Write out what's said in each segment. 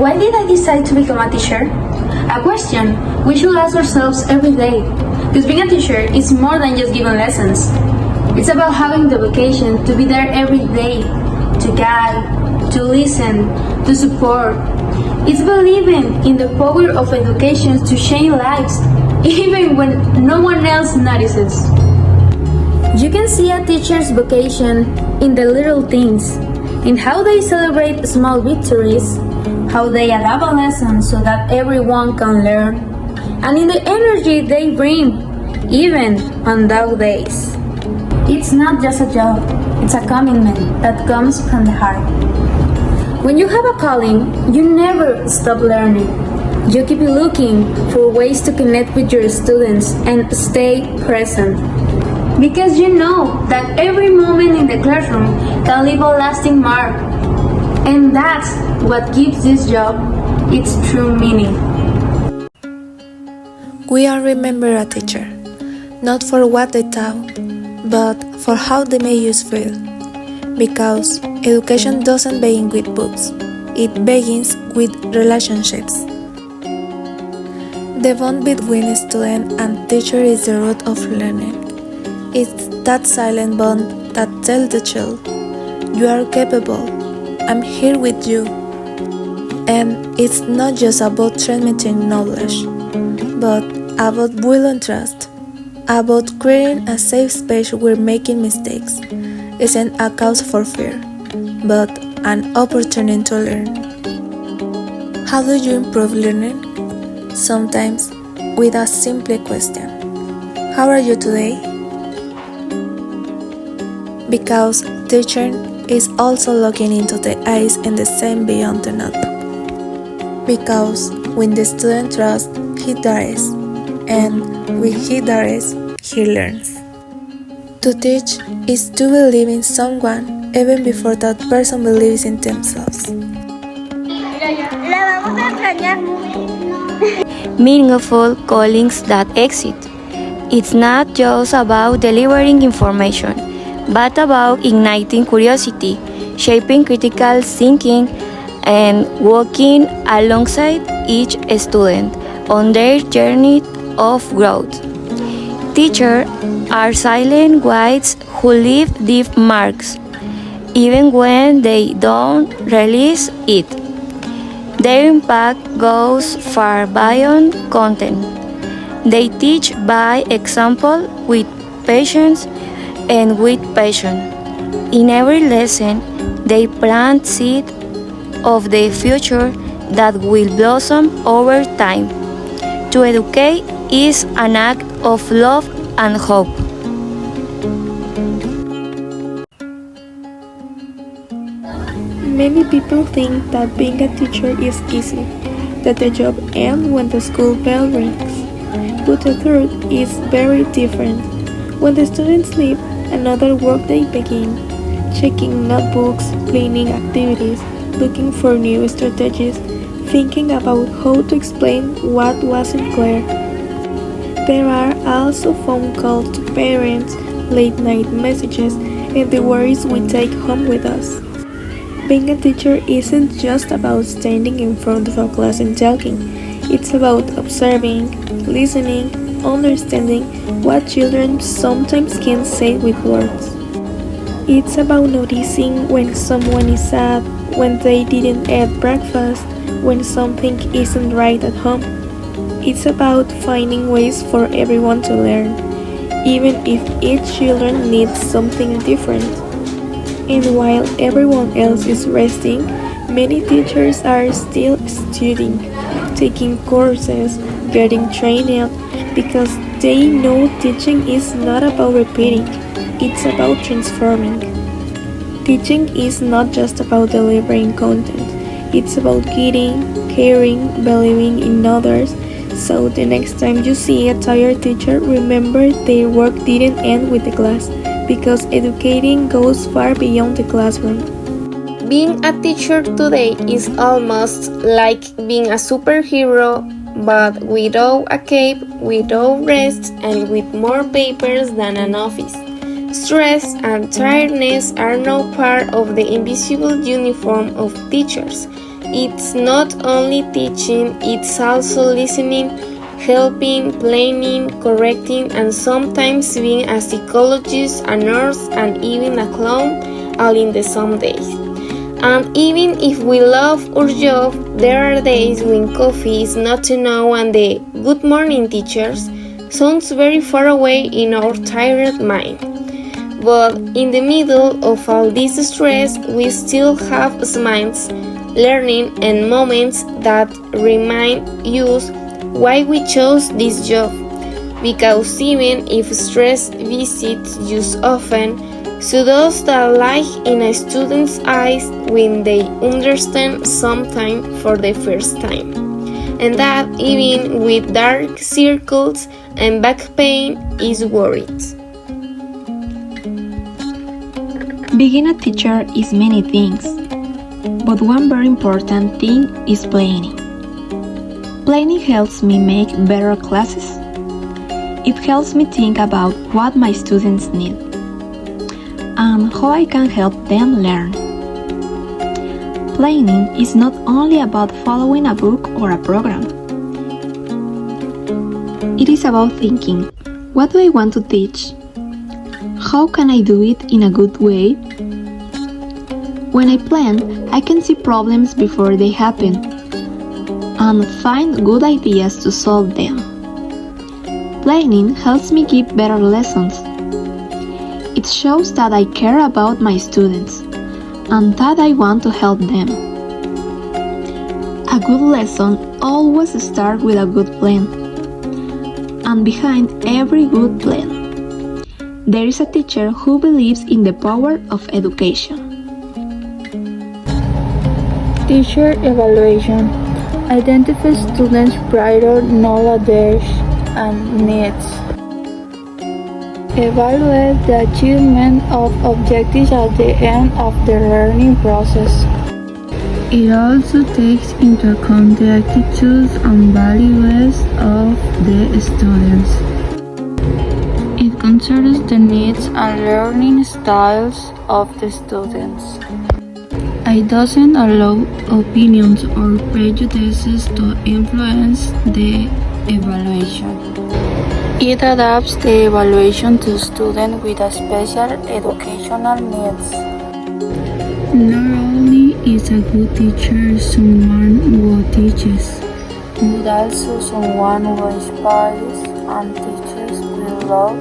Why did I decide to become a teacher? A question we should ask ourselves every day. Because being a teacher is more than just giving lessons. It's about having the vocation to be there every day, to guide, to listen, to support. It's believing in the power of education to change lives, even when no one else notices. You can see a teacher's vocation in the little things, in how they celebrate small victories, how they adapt a lesson so that everyone can learn, and in the energy they bring, even on dark days. It's not just a job, it's a commitment that comes from the heart. When you have a calling, you never stop learning. You keep looking for ways to connect with your students and stay present. Because you know that every moment in the classroom can leave a lasting mark. And that's what gives this job its true meaning. We all remember a teacher, not for what they taught, but for how they made us feel. Because education doesn't begin with books, it begins with relationships. The bond between student and teacher is the root of learning. It's that silent bond that tells the child, you are capable, I'm here with you. And it's not just about transmitting knowledge, but about building trust, about creating a safe space where making mistakes isn't a cause for fear, but an opportunity to learn. How do you improve learning? Sometimes with a simple question. How are you today? Because teaching is also looking into the eyes and the same beyond the notebook. Because when the student trusts, he does, and when he does, he learns. To teach is to believe in someone even before that person believes in themselves. Meaningful callings that exit. It's not just about delivering information, but about igniting curiosity, shaping critical thinking, and walking alongside each student on their journey of growth. Teachers are silent guides who leave deep marks, even when they don't realize it. Their impact goes far beyond content. They teach by example with patience and with passion. In every lesson, they plant seeds of the future that will blossom over time. To educate is an act of love and hope. Many people think that being a teacher is easy, that the job ends when the school bell rings. But the truth is very different. When the students leave, another workday begins, checking notebooks, planning activities, looking for new strategies, thinking about how to explain what wasn't clear. There are also phone calls to parents, late night messages, and the worries we take home with us. Being a teacher isn't just about standing in front of a class and talking. It's about observing, listening, understanding what children sometimes can't say with words. It's about noticing when someone is sad, when they didn't eat breakfast, when something isn't right at home. It's about finding ways for everyone to learn, even if each children needs something different. And while everyone else is resting, many teachers are still studying, taking courses, getting trained, because they know teaching is not about repeating, it's about transforming. Teaching is not just about delivering content, it's about guiding, caring, believing in others. So the next time you see a tired teacher, remember their work didn't end with the class, because educating goes far beyond the classroom. Being a teacher today is almost like being a superhero, but without a cape, without rest, and with more papers than an office. Stress and tiredness are now part of the invisible uniform of teachers. it's not only teaching, it's also listening, helping, planning, correcting, and sometimes being a psychologist, a nurse, and even a clown, all in the same days. And even if we love our job, there are days when coffee is not enough and the "good morning, teachers" sounds very far away in our tired mind. But in the middle of all this stress, we still have smiles, learning, and moments that remind us why we chose this job. Because even if stress visits us often, so does the light in a student's eyes when they understand something for the first time. And that even with dark circles and back pain is worth it. Being a teacher is many things, but one very important thing is planning. Planning helps me make better classes. It helps me think about what my students need and how I can help them learn. Planning is not only about following a book or a program. It is about thinking, what do I want to teach? How can I do it in a good way? When I plan, I can see problems before they happen and find good ideas to solve them. Planning helps me give better lessons. It shows that I care about my students and that I want to help them. A good lesson always starts with a good plan. And behind every good plan, there is a teacher who believes in the power of education. Teacher evaluation identifies students' prior knowledge and needs. Evaluate the achievement of objectives at the end of the learning process. It also takes into account the attitudes and values of the students. It considers the needs and learning styles of the students. It doesn't allow opinions or prejudices to influence the evaluation. It adapts the evaluation to students with special educational needs. Not only is a good teacher someone who teaches, but also someone who inspires and teaches with love,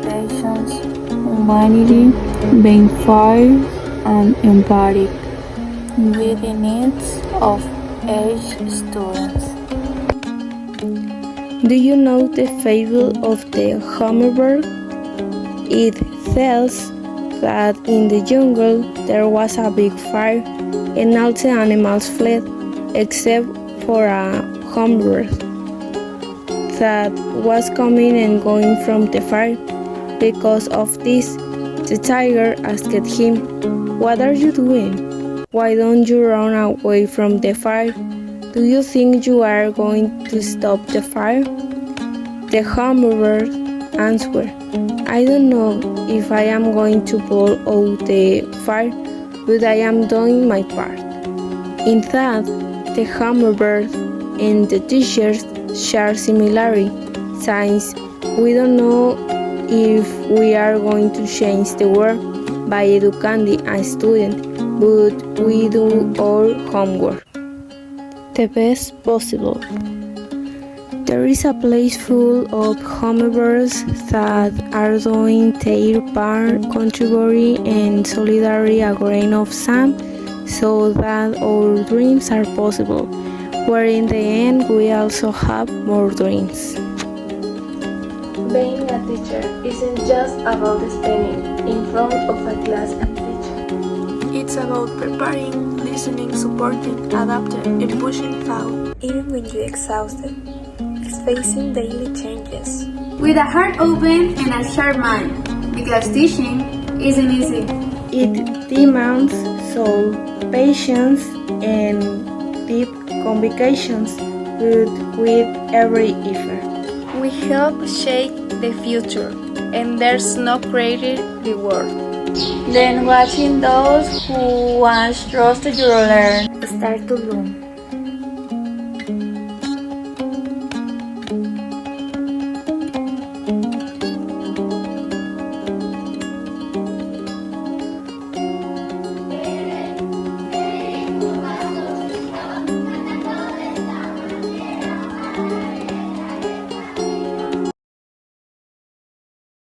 patience, humanity, being fair and empathic with the needs of each student. Do you know the fable of the hummingbird? It tells that in the jungle there was a big fire and all the animals fled except for a hummingbird that was coming and going from the fire. Because of this, the tiger asked him, "What are you doing? Why don't you run away from the fire? Do you think you are going to stop the fire?" The hummingbird answered, "I don't know if I am going to blow out the fire, but I am doing my part." In that, the hummingbird and the teachers share similarity, since we don't know if we are going to change the world by educating a student, but we do our homework the best possible. There is a place full of hummingbirds that are doing their part, contributing and solidarity a grain of sand so that our dreams are possible, where in the end we also have more dreams. Being a teacher isn't just about standing in front of a class and teaching. It's about preparing, listening, supporting, adapting, and pushing through. Even when you're exhausted, it's facing daily changes. With a heart open and a sharp mind, because teaching isn't easy. It demands soul, patience, and deep convictions, but with every effort. We help shape the future, and there's no greater reward. Then watching those who once trusted you learn start to bloom.